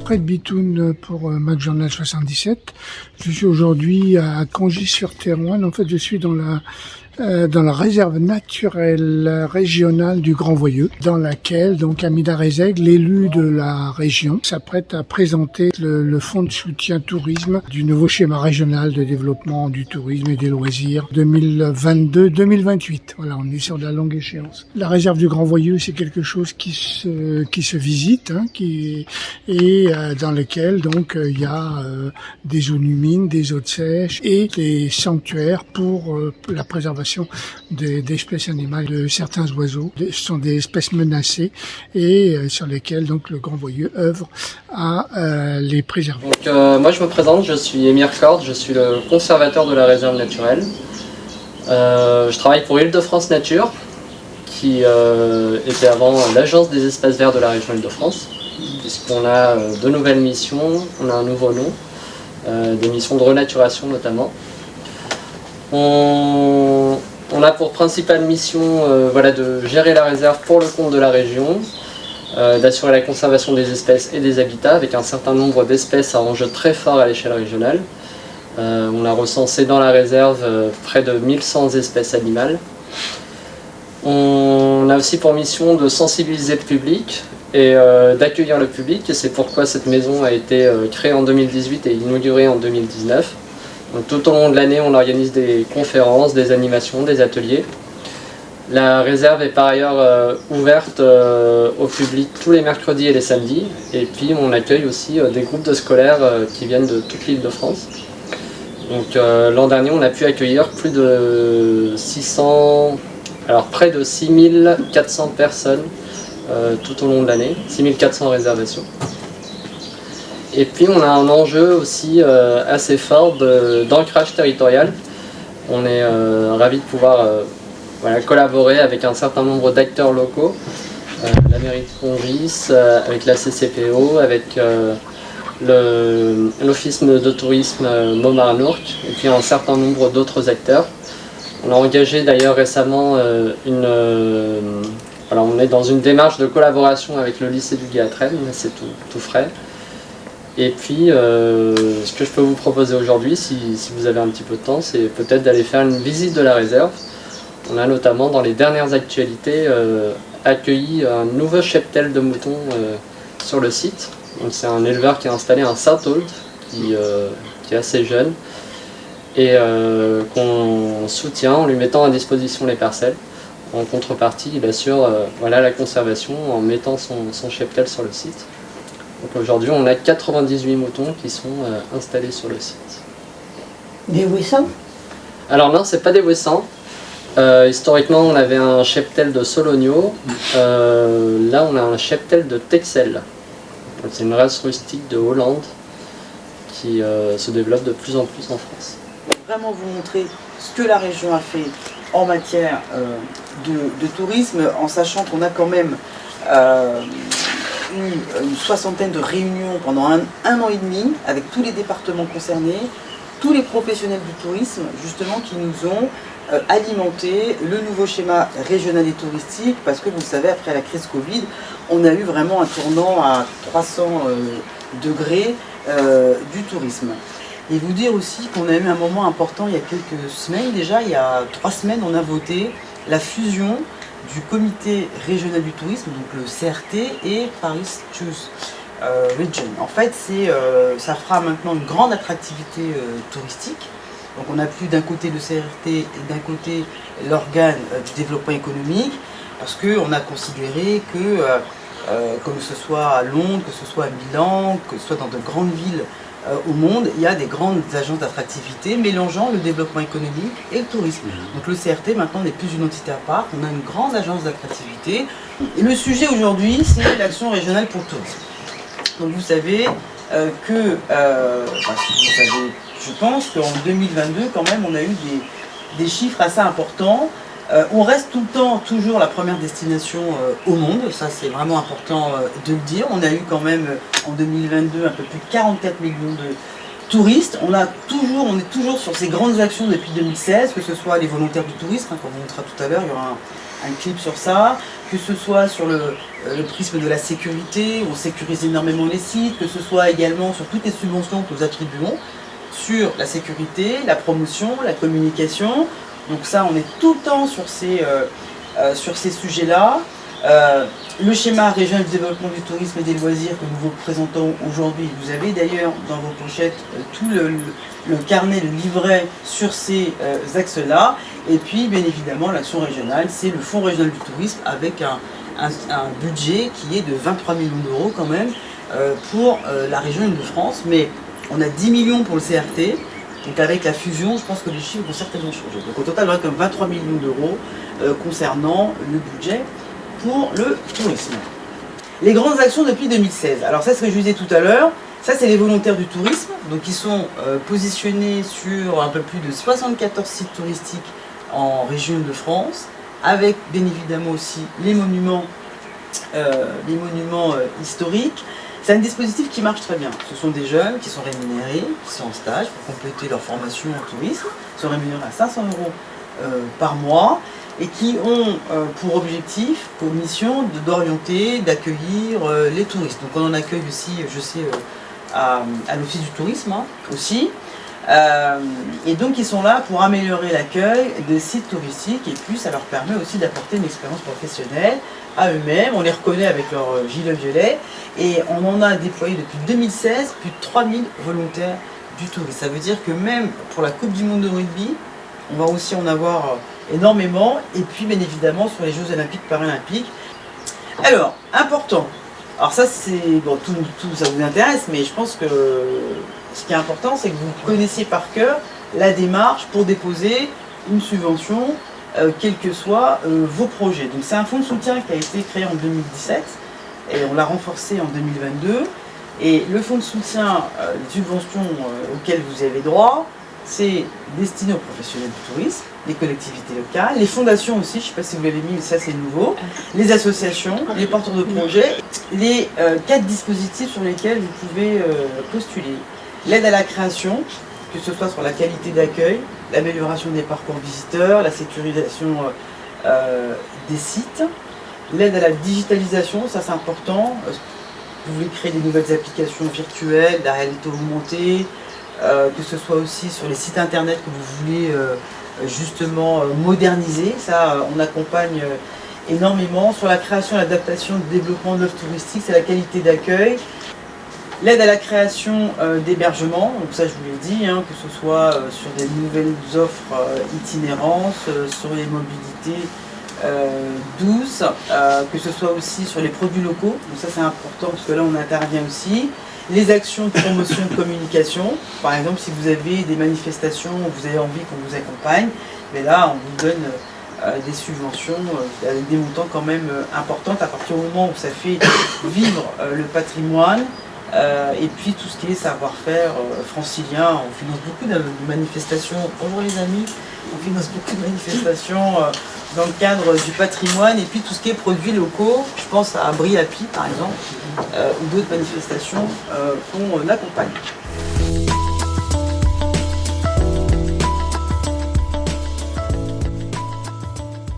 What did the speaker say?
près de Bitoun pour Mac Journal 77. Je suis aujourd'hui à Congis-sur-Thérouanne. En fait, je suis dans la réserve naturelle régionale du Grand Voyeux, dans laquelle donc Amida Rezeg, l'élu de la région, s'apprête à présenter le fonds de soutien tourisme du nouveau schéma régional de développement du tourisme et des loisirs 2022-2028. Voilà, on est sur de la longue échéance. La réserve du Grand Voyeux, c'est quelque chose qui se visite, dans lequel donc il y a des zones humides, des eaux sèches et des sanctuaires pour la préservation des espèces animales, de certains oiseaux. Ce sont des espèces menacées et sur lesquelles donc le Grand Voyeux œuvre à les préserver. Donc, moi je me présente, je suis Émir Kord, je suis le conservateur de la réserve naturelle. Je travaille pour Île-de-France Nature, qui était avant l'agence des espaces verts de la région Île-de-France, puisqu'on a de nouvelles missions, on a un nouveau nom, des missions de renaturation notamment. On a pour principale mission de gérer la réserve pour le compte de la région, d'assurer la conservation des espèces et des habitats avec un certain nombre d'espèces à enjeu très fort à l'échelle régionale. On a recensé dans la réserve près de 1100 espèces animales. On a aussi pour mission de sensibiliser le public et d'accueillir le public, et c'est pourquoi cette maison a été créée en 2018 et inaugurée en 2019. Donc, tout au long de l'année, on organise des conférences, des animations, des ateliers. La réserve est par ailleurs ouverte au public tous les mercredis et les samedis. Et puis on accueille aussi des groupes de scolaires qui viennent de toute l'Île-de-France. Donc l'an dernier, on a pu accueillir plus de 600, alors près de 6400 personnes tout au long de l'année, 6400 réservations. Et puis on a un enjeu aussi assez fort d'ancrage territorial. On est ravis de pouvoir collaborer avec un certain nombre d'acteurs locaux, la mairie de Congis, avec la CCPO, avec l'office de tourisme Montmarnourc, et puis un certain nombre d'autres acteurs. On a engagé d'ailleurs récemment on est dans une démarche de collaboration avec le lycée du Gué-Atren, c'est tout frais. Et puis, ce que je peux vous proposer aujourd'hui, si vous avez un petit peu de temps, c'est peut-être d'aller faire une visite de la réserve. On a notamment, dans les dernières actualités, accueilli un nouveau cheptel de moutons sur le site. C'est un éleveur qui a installé un Saint-Auld, qui est assez jeune, et qu'on soutient en lui mettant à disposition les parcelles. En contrepartie, il assure la conservation en mettant son cheptel sur le site. Donc aujourd'hui, on a 98 moutons qui sont installés sur le site. Des ouessants? Alors non, c'est pas des ouessants. Historiquement, on avait un cheptel de Sologno. Là, on a un cheptel de Texel. C'est une race rustique de Hollande qui se développe de plus en plus en France. Vraiment vous montrer ce que la région a fait en matière de tourisme, en sachant qu'on a quand même une soixantaine de réunions pendant un an et demi avec tous les départements concernés, tous les professionnels du tourisme justement qui nous ont alimenté le nouveau schéma régional et touristique, parce que vous le savez, après la crise Covid, on a eu vraiment un tournant à 300 degrés du tourisme. Et vous dire aussi qu'on a eu un moment important il y a quelques semaines, déjà il y a 3 semaines, on a voté la fusion du comité régional du tourisme, donc le CRT, et Paris Choose Region. En fait, ça fera maintenant une grande attractivité touristique. Donc on n'a plus d'un côté le CRT et d'un côté l'organe du développement économique, parce qu'on a considéré que, comme ce soit à Londres, que ce soit à Milan, que ce soit dans de grandes villes au monde, il y a des grandes agences d'attractivité mélangeant le développement économique et le tourisme. Donc le CRT maintenant n'est plus une entité à part, on a une grande agence d'attractivité. Et le sujet aujourd'hui, c'est l'action régionale pour le tourisme. Donc vous savez si vous savez, je pense qu'en 2022, quand même, on a eu des chiffres assez importants. On reste tout le temps toujours la première destination au monde, ça c'est vraiment important de le dire. On a eu quand même en 2022 un peu plus de 44 millions de touristes, on est toujours sur ces grandes actions depuis 2016, que ce soit les volontaires du tourisme, comme on montrera tout à l'heure, il y aura un clip sur ça, que ce soit sur le prisme de la sécurité, on sécurise énormément les sites, que ce soit également sur toutes les subventions que nous attribuons, sur la sécurité, la promotion, la communication. Donc ça, on est tout le temps sur ces sujets-là. Le schéma régional du développement du tourisme et des loisirs que nous vous présentons aujourd'hui, vous avez d'ailleurs dans vos pochettes tout le carnet, le livret sur ces axes-là. Et puis, bien évidemment, l'action régionale, c'est le Fonds régional du tourisme avec un budget qui est de 23 millions d'euros quand même pour la région Île-de-France. Mais on a 10 millions pour le CRT. Donc avec la fusion, je pense que les chiffres vont certainement changer. Donc au total, il y aura comme 23 millions d'euros concernant le budget pour le tourisme. Les grandes actions depuis 2016. Alors ça, ce que je vous disais tout à l'heure, ça c'est les volontaires du tourisme. Donc ils sont positionnés sur un peu plus de 74 sites touristiques en région de France, avec bien évidemment aussi les monuments historiques. C'est un dispositif qui marche très bien. Ce sont des jeunes qui sont rémunérés, qui sont en stage pour compléter leur formation en tourisme, qui sont rémunérés à 500 € par mois et qui ont pour objectif, pour mission, d'orienter, d'accueillir les touristes. Donc on en accueille aussi, je sais, à l'Office du tourisme aussi. Et donc ils sont là pour améliorer l'accueil des sites touristiques et puis ça leur permet aussi d'apporter une expérience professionnelle à eux-mêmes. On les reconnaît avec leur gilet violet et on en a déployé depuis 2016 plus de 3000 volontaires du tourisme. Ça veut dire que même pour la Coupe du Monde de rugby, on va aussi en avoir énormément et puis bien évidemment sur les Jeux Olympiques Paralympiques. Alors, important. Alors ça c'est, bon, tout ça vous intéresse, mais je pense que ce qui est important c'est que vous connaissiez par cœur la démarche pour déposer une subvention, quels que soient vos projets. Donc c'est un fonds de soutien qui a été créé en 2017 et on l'a renforcé en 2022. Et le fonds de soutien, les subventions auxquelles vous avez droit, c'est destiné aux professionnels du tourisme, les collectivités locales, les fondations aussi, je ne sais pas si vous l'avez mis, mais ça c'est nouveau, les associations, les porteurs de projets, les 4 dispositifs sur lesquels vous pouvez postuler. L'aide à la création, que ce soit sur la qualité d'accueil, l'amélioration des parcours visiteurs, la sécurisation des sites, l'aide à la digitalisation, ça c'est important. Vous voulez créer des nouvelles applications virtuelles, de la réalité augmentée, que ce soit aussi sur les sites internet que vous voulez justement moderniser, ça on accompagne énormément. Sur la création, l'adaptation, le développement d'offres touristiques, c'est la qualité d'accueil. L'aide à la création d'hébergement, donc ça je vous l'ai dit, hein, que ce soit sur des nouvelles offres itinérances, sur les mobilités douces, que ce soit aussi sur les produits locaux, donc ça c'est important parce que là on intervient aussi. Les actions de promotion de communication, par exemple si vous avez des manifestations où vous avez envie qu'on vous accompagne, mais là on vous donne des subventions avec des montants quand même importants à partir du moment où ça fait vivre le patrimoine. Et puis tout ce qui est savoir-faire francilien, on finance beaucoup de manifestations, bonjour les amis, on finance beaucoup de manifestations dans le cadre du patrimoine et puis tout ce qui est produits locaux, je pense à Briapi par exemple, ou d'autres manifestations qu'on accompagne.